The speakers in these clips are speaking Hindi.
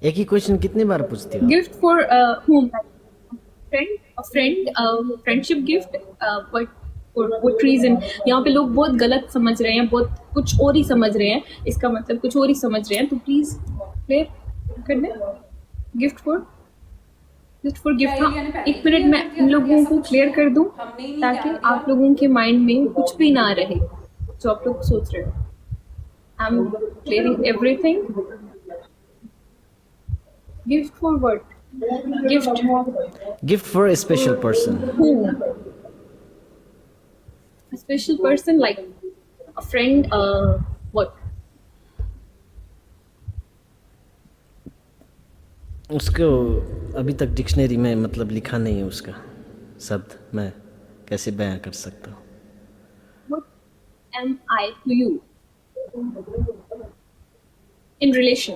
एक ही क्वेश्चन कितनी बार पूछती हो? Gift for whom? Friendship gift, but for what reason? यहाँ पे लोग बहुत गलत समझ रहे हैं, बहुत कुछ और ही समझ रहे हैं, इसका मतलब कुछ और ही समझ रहे हैं, तो प्लीज क्लियर कर दें। Gift for, just for gift. क्या हाँ, एलिया ने पहले एक ही मिनट क्लियर मैं कर दिया इन था कि लोगों ऐसा को कुछ नहीं क्लियर है? कर दूं हमने ही नहीं ताकि कह दिया। आप लोगों के माइंड में कुछ भी ना रहे जो आप लोग सोच रहे हो। I am clearing everything. Gift for what? Gift gift for a special person. whom? A special person like a friend, what? उसको अभी तक डिक्शनरी में मतलब लिखा नहीं है उसका शब्द, मैं कैसे बयां कर सकता हूँ? What am I to you in relation?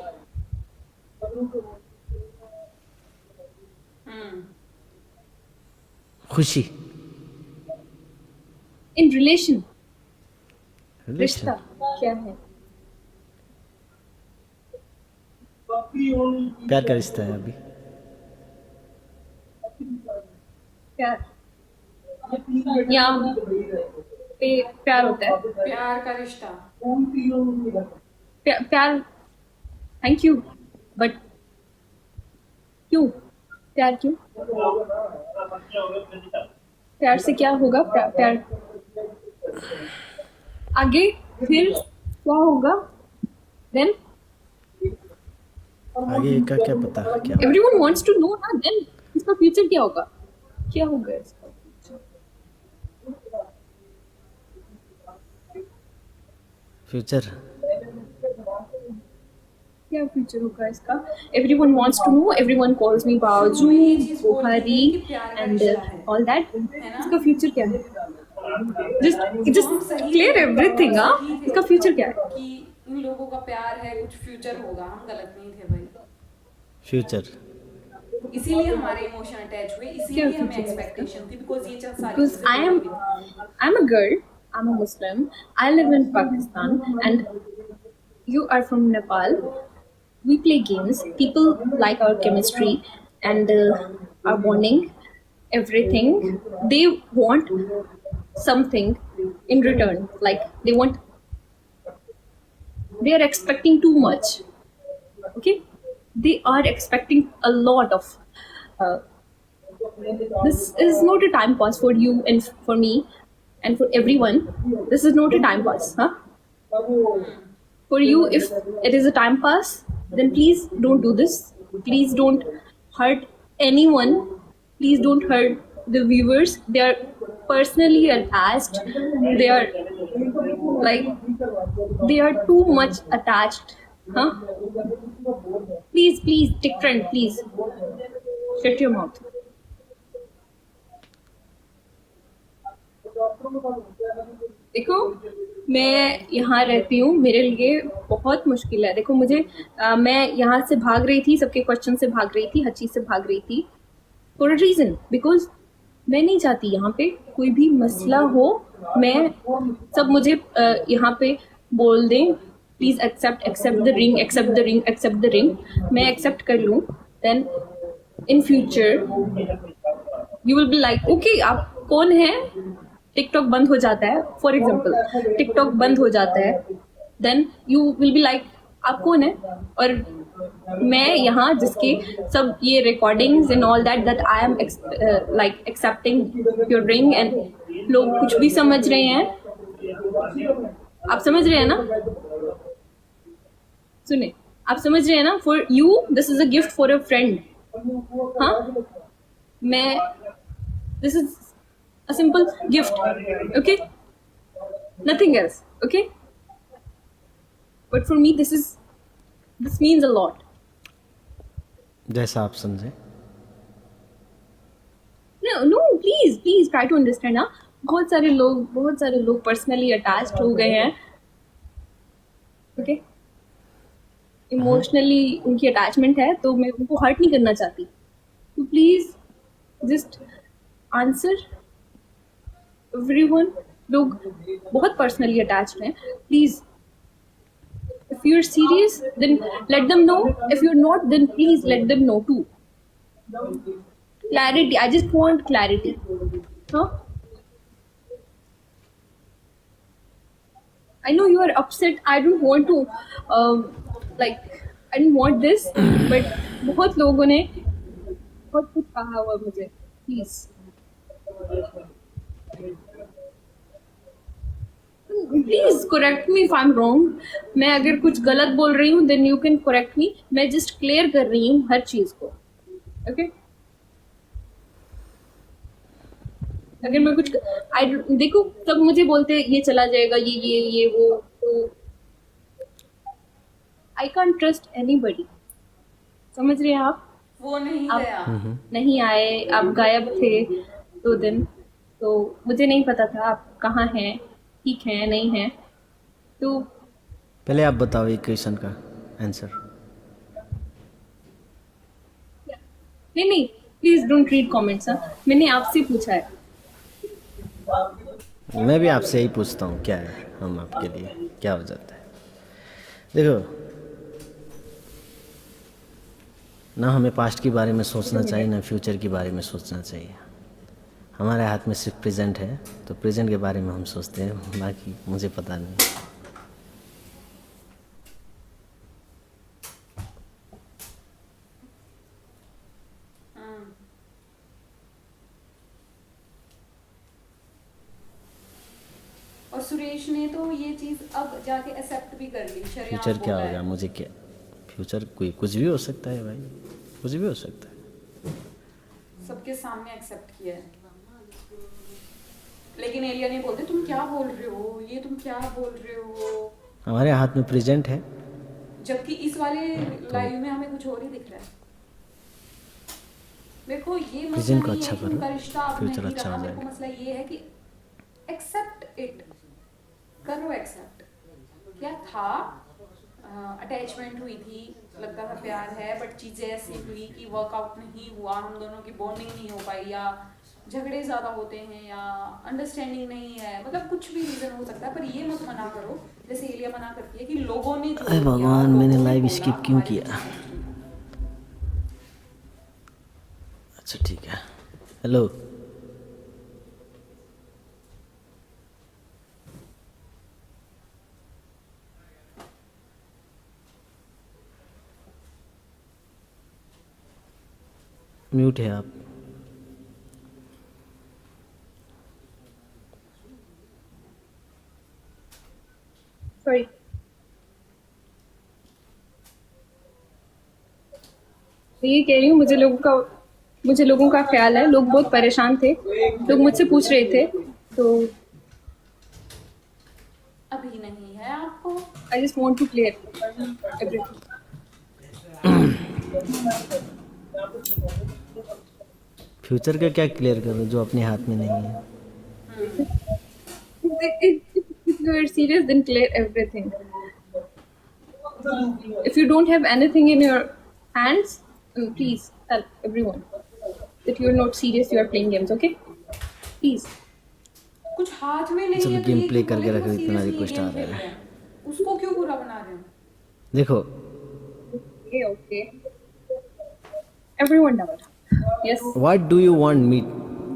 खुशी। In relation, relation. रिश्ता क्या है? प्यार का रिश्ता है अभी। प्यार या प्यार होता है? प्यार का रिश्ता। प्यार, थैंक यू, बट क्यों? प्यार क्यों? प्यार से क्या होगा? प्यार आगे फिर क्या होगा? देन आगे का क्या पता क्या? एवरीवन वांट्स टू नो ना। देन इसका फ्यूचर क्या होगा? क्या होगा इसका? फ्यूचर। क्या फ्यूचर होगा इसका? Everyone wants to know, everyone calls me बाजू, ये चीज बोल रही बुहारी है कि प्यार का एंड रिश्ता है ऑल दैट। है ना? इसका फ्यूचर क्या है? जस्ट हम सही क्लियर थे, एवरीथिंग। हम हाँ, सही थे इसका फ्यूचर क्या है? कि इन लोगों का प्यार है, कुछ फ्यूचर होगा। हम गलत नहीं थे भाई। फ्यूचर। इसीलिए हमारे इमोशन अटैच हुए, क्या इसीलिए हमें फ्यूचर है इसका? एक्सपेक्टेशन थी, बिकॉज ये सारी Because चीजें बोली गई थी। I'm a girl, I'm a Muslim, I live in Pakistan, and you are from Nepal. We play games. People like our chemistry and our bonding, everything. They want something in return. Like they are expecting too much. Okay, they are expecting a lot of. Uh, this is not a time pass for you and for me and for everyone. This is not a time pass, huh? For you, if it is a time pass, then please don't do this. Please don't hurt anyone. Please don't hurt the viewers. They are personally attached. They are like, they are too much attached, huh? Please, please, take friend, please shut your mouth. देखो, मैं यहाँ रहती हूँ, मेरे लिए बहुत मुश्किल है। देखो मुझे मैं यहाँ से भाग रही थी, सबके क्वेश्चन से भाग रही थी, हर चीज से भाग रही थी फॉर अ रीजन, बिकॉज मैं नहीं चाहती यहाँ पे कोई भी मसला हो। मैं सब मुझे यहाँ पे बोल दें please accept accept the ring, accept the ring, accept the ring. मैं एक्सेप्ट कर लूँ, then in future you will be like okay आप कौन है? टिकटॉक बंद हो जाता है, फॉर एग्जाम्पल टिकटॉक बंद हो जाता है, then you will be like आप कौन है? और मैं यहाँ जिसके सब ये recordings and all that I am like accepting your ring, and लोग कुछ भी समझ रहे हैं। आप समझ रहे हैं ना? सुने, आप समझ रहे हैं ना? For you this is a gift for a friend. हाँ, मैं this is a simple gift, okay, nothing else, okay, but for me this means a lot. जैसा आप समझे। No, please try to understand ना। बहुत सारे लोग पर्सनली अटैच्ड हो गए हैं, ओके, इमोशनली उनकी अटैचमेंट है, तो मैं उनको हर्ट नहीं करना चाहती। तो प्लीज जस्ट आंसर एवरीवन। लोग बहुत पर्सनली अटैच्ड हैं, please If you're serious, then let them know. If you're not, then please let them know too. Clarity. I just want clarity. Huh? I know you are upset. I don't want to, like, I don't want this. But बहुत लोगों ने बहुत कुछ कहा हुआ मुझे. Please. Please correct me if I'm wrong. मैं अगर कुछ गलत बोल रही हूँ then you can correct me. मैं just clear कर रही हूँ हर चीज को. Okay? अगर मैं कुछ देखो तब मुझे बोलते हैं ये चला जाएगा ये वो तो I can't trust anybody. समझ रहे हैं आप? वो नहीं आप गया। नहीं आए, आप गायब थे 2 दिन, तो मुझे नहीं पता था आप कहाँ हैं, ठीक हैं नहीं हैं, तो पहले आप बताओ ये क्वेश्चन का आंसर। नहीं प्लीज डोंट रीड कमेंट्स। मैंने आपसे पूछा है। मैं भी आपसे ही पूछता हूँ क्या है हम आपके लिए, क्या हो जाता है। देखो ना हमें पास्ट के बारे में सोचना चाहिए ना फ्यूचर के बारे में सोचना चाहिए। हमारे हाथ में सिर्फ प्रेजेंट है, तो प्रेजेंट के बारे में हम सोचते हैं, बाकी मुझे पता नहीं। और सुरेश ने तो ये चीज अब जाके एक्सेप्ट भी कर ली। शरेआम फ्यूचर क्या बोला है। होगा मुझे क्या, फ्यूचर कोई कुछ भी हो सकता है भाई, कुछ भी हो सकता है। सबके सामने एक्सेप्ट किया है। लेकिन एलिया ने बोलते तुम क्या बोल रहे हो, ये तुम क्या बोल रहे हो, हमारे हाथ में प्रेजेंट है। जबकि इस वाले लाइव में हमें कुछ और ही दिख रहा है। देखो ये मसला प्रेजेंट को नहीं अच्छा है कि करो, उनका रिश्ता अब फ्यूचर नहीं अच्छा रहा। हो मेरे को जाएगा। मसला ये है कि एक्सेप्ट इट करो। एक्सेप्ट क्या था, अटैचमेंट हुई थी, लगता था प्यार है, बट चीजें ऐसी हुई कि वर्कआउट नहीं हुआ, हम दोनों की बॉन्डिंग नहीं हो पाई, या झगड़े ज्यादा होते हैं, या अंडरस्टैंडिंग नहीं है, मतलब कुछ भी रीजन हो सकता है। पर ये मत मना करो जैसे एलिया मना करती है कि लोगों ने जो अरे किया, भगवान, लोगों मैंने ने लाइव बोला, स्किप क्यों हमारे किया? बीच में। अच्छा ठीक है। हेलो म्यूट है आप। सॉरी। ये कह रही हूँ मुझे लोगों का ख्याल है। लोग बहुत परेशान थे, लोग मुझसे पूछ रहे थे, तो अभी नहीं है आपको। I just want to clear everything. Future का क्या क्लियर करो जो अपने हाथ में नहीं है। If you are serious, then clear everything. If you don't have anything in your hands, please tell everyone that you are not serious. You are playing games, okay? Please. कुछ हाथ में नहीं चलो है तो गेम ये प्ले क्यों करके बोले रख कि वो दे, इतना seriously रिक्वेस्ट गेम आ खेल रहा रहे है। हैं। उसको क्यों बुरा बना रहे हैं? देखो Okay. Everyone down. Yes. What do you want me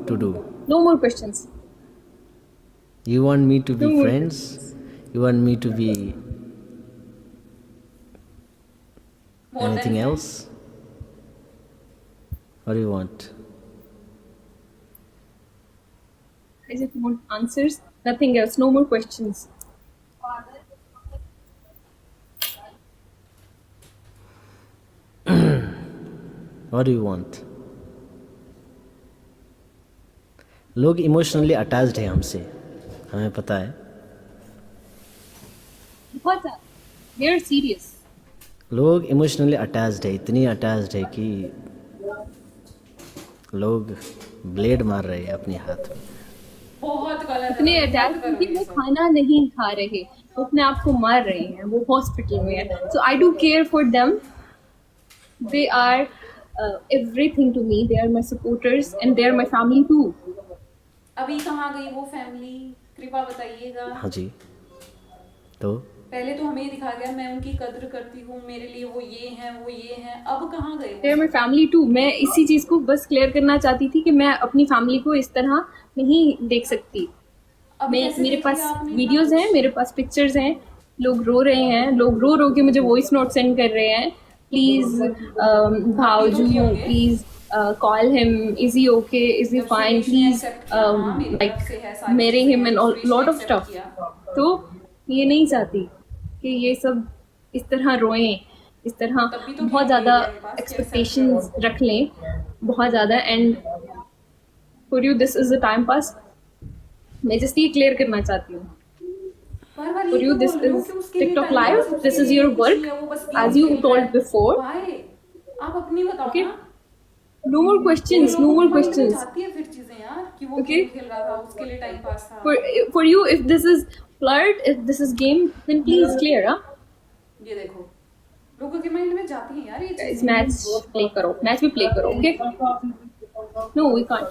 to do? No more questions. You want me to be No more friends? You want me to be More than anything friends? else? What do you want? I just want answers. Nothing else. No more questions. What do you want? लोग इमोशनली अटैच्ड हैं हमसे, हमें पता है। What? They are serious. लोग इमोशनली अटैच्ड है, इतनी अटैच्ड है कि लोग ब्लेड मार रहे हैं अपने हाथ में। बहुत गलत है। इतने मत अटैच करो कि ये वो सब। खाना नहीं खा रहे, वो अपने आप को मार रहे हैं, वो हॉस्पिटल में है। So I do care for them. They are everything to me. They are my supporters and they are my family too. अभी कहाँ गई वो फैमिली, कृपा बताइएगा। हाँ जी, तो पहले तो हमें ये दिखाया गया मैं उनकी कद्र करती हूँ, मेरे लिए वो ये हैं वो ये हैं, अब कहाँ गए देयर वो? My family too. मैं इसी चीज को बस क्लियर करना चाहती थी कि मैं अपनी फैमिली को इस तरह नहीं देख सकती। अब मैं कैसे मेरे देख पास लिया आपने वीडियोस इतना हैं, कुछ? मेरे पास पिक्चर्स हैं, लोग रो रहे हैं, लोग रो रो के मुझे वॉइस नोट सेंड कर रहे हैं, प्लीज भाउजू, किए होंगे please call him, is he okay, is he जब फाइन, सुरेश ने प्लीज एक्सेप्ट किया, हाँ मेरी लाइक तरफ से है सारी मेरे चीजें हिम हैं एंड तो सुरेश ने लॉट ऑफ एक्सेप्ट स्टफ। किया। तो ये नहीं चाहती कि ये सब इस तरह रोएं, इस तरह तब भी तो बहुत किए ज़्यादा टाइम पास कि एक्सेप्ट एक्सपेक्टेशंस करो। रख लें, बहुत ज़्यादा। And for you this is a time pass. मैं जस्ट ये क्लियर करना चाहती हूँ। बार बार For ये you, क्यों this बोल रहे हो is कि उसके लिए TikTok टाइम Live. पास है, This उसके is लिए your कुछ नहीं work, है, वो बस गेम as you खेल रहा told है। before. Why? आप अपनी बताओ Okay. ना। No more questions. No more questions. जाती है फिर चीजें यार कि वो Okay. गेम खेल रहा था, उसके लिए टाइम पास था। For you, if this is flirt, if this is game, then please clear, huh? ये देखो, लोगों के माइंड में जाती है यार ये Guys, चीजें। match play करो, match भी play करो, okay? No, we can't.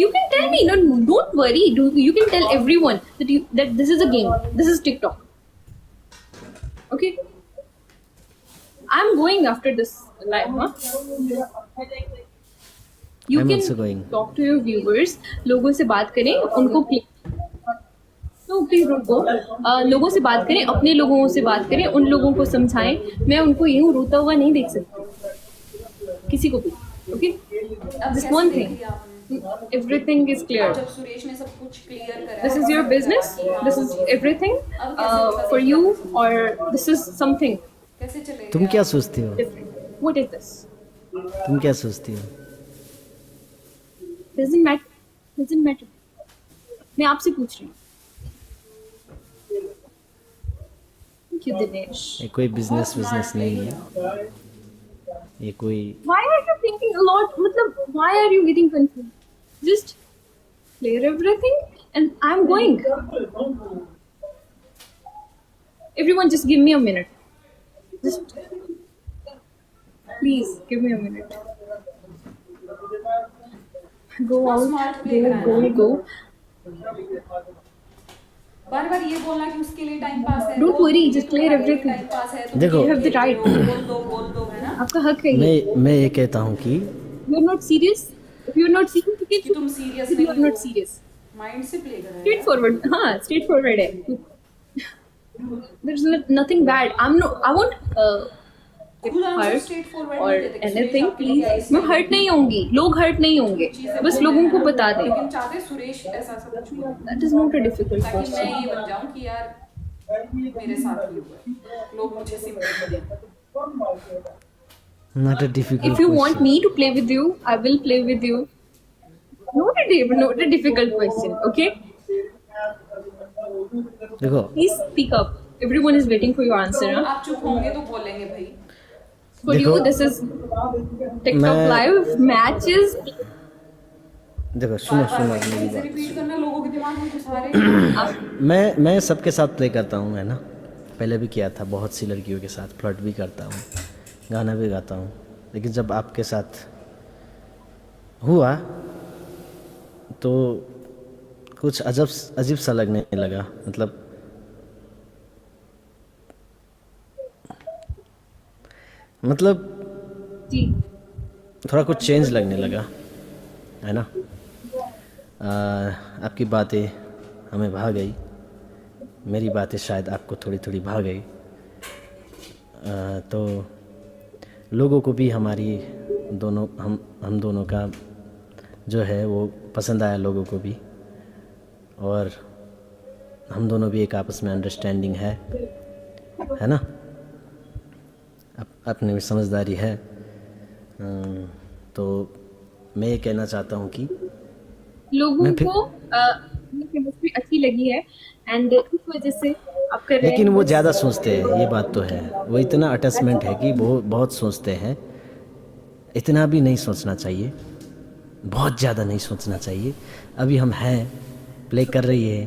You can tell me, no, don't worry. You can tell everyone that this is a game. This is TikTok. Okay. I'm going after this live, huh? You I'm can also going. talk to your viewers. लोगों से बात करें, उनको तो प्लीज रुको। लोगों से बात करें, अपने लोगों से बात करें, उन लोगों को समझाएं। मैं उनको यूं रोता हुआ नहीं देख सकती, किसी को भी। ओके, अब दिस कैसे वन देख थिंग, लिया आपने? एवरीथिंग इज अब क्लियर। जब सुरेश ने सब कुछ क्लियर करा This है, is your accept business. करा कि हाँ, This वो is चीज़ है। everything अब कैसे होगा for देख you, लिया? or this is something कैसे चलेगा तुम क्या यार? सोचती हो? different. What is this? तुम क्या सोचती हो? Doesn't matter. Doesn't matter. मैं आपसे पूछ रही हूँ। Thank you, Dinesh. ये कोई बिजनेस बहुत बिजनेस smart नहीं lady है, ये कोई Why are you thinking a lot? मतलब, why are you getting confused? Just clear everything, and I'm going. Everyone, just give me a minute. Just please give me a minute. Go बहुत out. smart play Go, करा है go, ना। go. बार बार ये बोलना कि उसके लिए टाइम पास है, Don't बोल worry, दो, just ये clear तुम्हारे लिए everything. टाइम पास है, तुम देखो, गेम You have the खेल रहे right. हो, बोल दो, है ना? आपका हक है ये. मैं ये कहता हूँ कि You're not serious. If you're not serious, you कि can. तुम सीरियस If नहीं you're हो, not serious. माइंड से प्ले कर रहे Straight हैं। forward. हाँ, straight forward है. There's nothing bad. I won't खुद answer hurt straight forward or नहीं देते कि सुरेश anything. आपके लिए Please, ऐसा मैं hurt नहीं होंगी. लोग hurt नहीं होंगे. चीजें बस बोल लोगों रहे को हैं बता ना, दें. लेकिन चाहते सुरेश ऐसा सब कुछ बोले, That is not a difficult ताकि मैं question. ये बन जाऊं कि यार मेरे साथ ही हुआ है, लोग मुझे सिंपैथी दें। Not a difficult If you want me to play with you, I will play with you. Not a difficult question. Okay? देखो, Please speak up. Everyone is waiting for your answer. Huh? आप चुप होंगे तो बोलेंगे भाई। For देखो, you, this is TikTok मैं- live matches. देखो सुनो बार सुनो बार मेरी वही बात। रिपीट करना लोगों के दिमाग में घुसा रहे। मैं सबके साथ प्ले करता हूँ, है ना। पहले भी किया था, बहुत सी लड़कियों के साथ फ्लर्ट भी करता हूँ, गाना भी गाता हूँ। लेकिन जब आपके साथ हुआ तो कुछ अजीब सा लगने लगा। मतलब जी. थोड़ा कुछ चेंज लगने लगा, है ना। आपकी बातें हमें भा गई, मेरी बातें शायद आपको थोड़ी थोड़ी भा गई। तो लोगों को भी हमारी हम दोनों का जो है वो पसंद आया लोगों को भी, और हम दोनों भी एक आपस में अंडरस्टैंडिंग है ना। अपने में समझदारी है। तो मैं ये कहना चाहता हूँ कि लोगों मैं फिर- को केमिस्ट्री अच्छी लगी है, एंड इस वजह से आप कर रहे लेकिन हैं. वो ज़्यादा सोचते हैं, ये बात तो है। वो इतना अटैचमेंट है कि वो बहुत सोचते हैं। इतना भी नहीं सोचना चाहिए, बहुत ज़्यादा नहीं सोचना चाहिए। अभी हम हैं, प्ले कर रही है,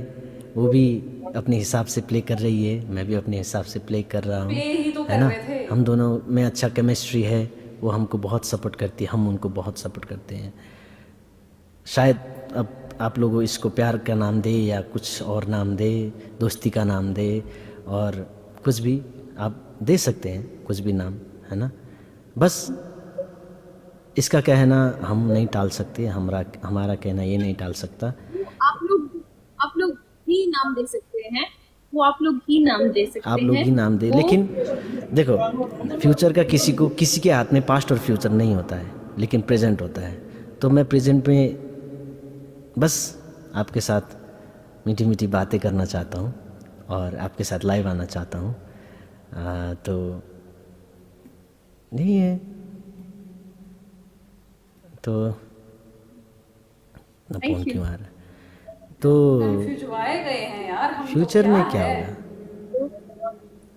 वो भी अपने हिसाब से प्ले कर रही है, मैं भी अपने हिसाब से प्ले कर रहा हूँ, प्ले ही तो है कर ना। रहे थे। हम दोनों में अच्छा केमिस्ट्री है, वो हमको बहुत सपोर्ट करती है, हम उनको बहुत सपोर्ट करते हैं। शायद अब आप लोग इसको प्यार का नाम दे या कुछ और नाम दे, दोस्ती का नाम दे, और कुछ भी आप दे सकते हैं, कुछ भी नाम, है ना। बस इसका कहना हम नहीं टाल सकते, हमारा कहना ये नहीं टाल सकता। आप लोग ही नाम दे सकते हैं, वो आप लोग ही नाम दे सकते आप हैं। लोग ही नाम दे, वो लेकिन देखो, फ्यूचर का किसी के हाथ में पास्ट और फ्यूचर नहीं होता है, लेकिन प्रेजेंट होता है। तो मैं प्रेजेंट में बस आपके साथ मीठी मीठी बातें करना चाहता हूँ और आपके साथ लाइव आना चाहता हूँ। तो नहीं है तो ना फोन थैंक यू। क्यों आ रहा है। तो कंफ्यूज हुए गए हैं यार हम। फ्यूचर तो में क्या क्या है, होगा,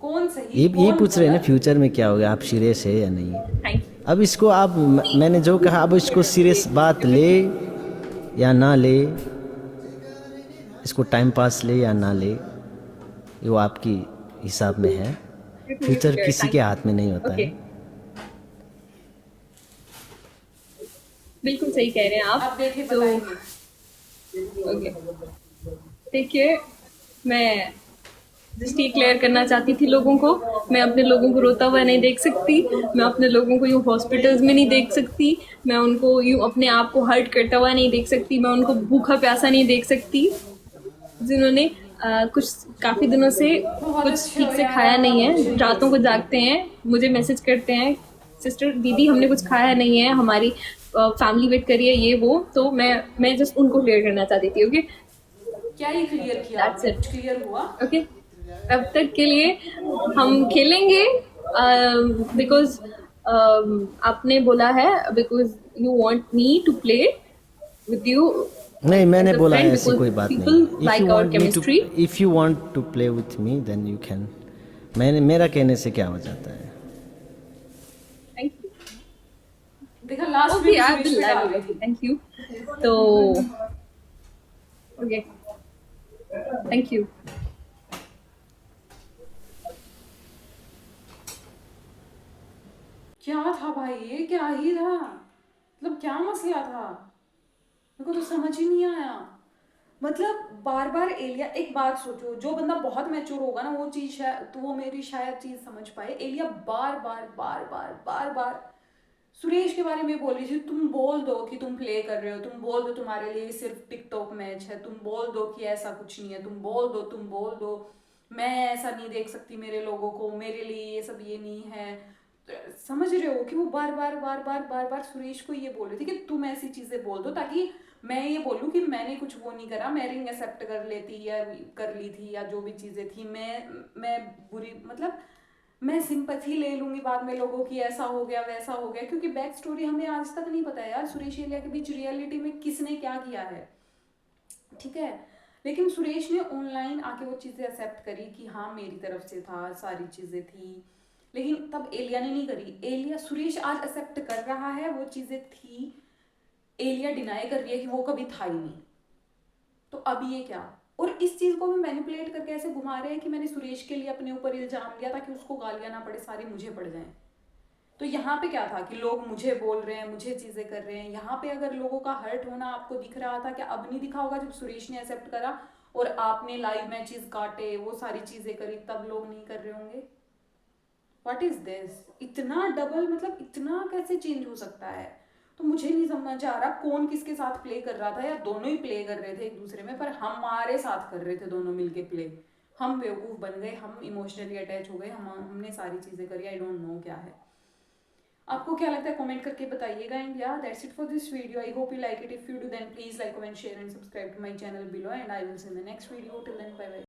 कौन सही ये कौन पूछ रहे हैं ना, गलत? फ्यूचर में क्या होगा, आप सीरियस है या नहीं। थैंक अब इसको आप मैंने जो कहा, अब इसको सीरियस बात ले या ना ले, इसको टाइम पास ले या ना ले, वो आपकी हिसाब में है। यू। फ्यूचर किसी के थैंक हाथ में नहीं होता ओके, है। बिल्कुल सही कह रहे हैं आप। आप देखे तो बताएंगे। ओके, देखिए, मैं जस्ट ये क्लियर करना चाहती थी लोगों को, मैं अपने लोगों को रोता हुआ नहीं देख सकती, मैं अपने लोगों को यूँ हॉस्पिटल्स में नहीं देख सकती, मैं उनको यूँ अपने आप को हर्ट करता हुआ नहीं देख सकती, मैं उनको भूखा प्यासा नहीं देख सकती, जिन्होंने कुछ काफ़ी दिनों से बहुत कुछ अच्छे ठीक हो से यार, खाया आप नहीं बहुत अच्छे है, हो। रातों को जागते हैं, मुझे मैसेज करते हैं, सिस्टर दीदी हमने कुछ खाया नहीं है, हमारी फैमिली वेट करिए, ये वो। तो मैं जस्ट उनको क्लियर करना चाहती थी। ओके, क्या ही क्लियर किया दैट्स आपने, इट। कुछ क्लियर हुआ? ओके, अब तक के लिए हम खेलेंगे, बिकॉज आपने बोला है, because you want me to play with you नहीं, मैंने एज अ बोला है फ्रेंड, ऐसी बिकॉज कोई बात पीपल नहीं। Like our chemistry. If you want to play with me then you can. मेरा कहने से क्या हो जाता है। Thank you. देखा लास्ट में ओके, भी आई सुरेश विल, पे डाल गई। Thank you. तो ओके, थैंक यू। क्या था भाई, ये क्या ही था, मतलब क्या मसला था, मेरे को तो समझ ही नहीं आया। मतलब बार बार एलिया, एक बात सोचो, जो बंदा बहुत मैच्योर होगा ना, वो चीज तो वो मेरी शायद चीज समझ पाए। एलिया बार बार बार बार बार बार सुरेश के बारे में बोल रही थी, तुम बोल दो कि तुम प्ले कर रहे हो, तुम बोल दो तुम्हारे लिए सिर्फ टिकटॉक मैच है, तुम बोल दो कि ऐसा कुछ नहीं है, तुम बोल दो, तुम बोल दो, मैं ऐसा नहीं देख सकती मेरे लोगों को, मेरे लिए ये सब ये नहीं है। समझ रहे हो कि वो बार बार बार बार बार बार सुरेश को ये बोल रही थी कि तुम ऐसी चीजें बोल दो ताकि मैं ये बोलूँ कि मैंने कुछ वो नहीं करा, मैं रिंग एक्सेप्ट कर लेती या कर ली थी या जो भी चीजें थी, मैं बुरी, मतलब मैं सिंपैथी ले लूंगी बाद में लोगों की, ऐसा हो गया वैसा हो गया, क्योंकि बैक स्टोरी हमें आज तक नहीं पता है यार सुरेश एलिया के बीच रियलिटी में किसने क्या किया है, ठीक है। लेकिन सुरेश ने ऑनलाइन आके वो चीजें एक्सेप्ट करी कि हाँ मेरी तरफ से था, सारी चीजें थी, लेकिन तब एलिया ने नहीं करी। एलिया, सुरेश आज एक्सेप्ट कर रहा है वो चीजें थी, एलिया डिनाई कर रही है कि वो कभी था ही नहीं। तो अब ये क्या, और इस चीज को भी मैनिपुलेट करके ऐसे घुमा रहे हैं कि मैंने सुरेश के लिए अपने ऊपर इल्जाम लिया ताकि उसको गालियां ना पड़े, सारी मुझे पड़ जाएं। तो यहाँ पे क्या था कि लोग मुझे बोल रहे हैं, मुझे चीजें कर रहे हैं। यहाँ पे अगर लोगों का हर्ट होना आपको दिख रहा था, क्या अब नहीं दिखा होगा जब सुरेश ने एक्सेप्ट करा और आपने लाइव मैचेस काटे, वो सारी चीजें करी, तब लोग नहीं कर रहे होंगे। व्हाट इज दिस, इतना डबल, मतलब इतना कैसे चेंज हो सकता है। तो मुझे नहीं समझ आ रहा कौन किसके साथ प्ले कर रहा था, या दोनों ही प्ले कर रहे थे एक दूसरे में, पर हमारे साथ कर रहे थे दोनों मिलके प्ले। हम बेवकूफ बन गए, हम इमोशनली अटैच हो गए, हमने सारी चीजें करी। आई डोंट नो क्या है, आपको क्या लगता है कमेंट करके बताइएगा। एंड या that's it for this video. I hope you like it. If you do then please like, comment, share and subscribe to my channel below, and I will see in the next video. Till then bye bye.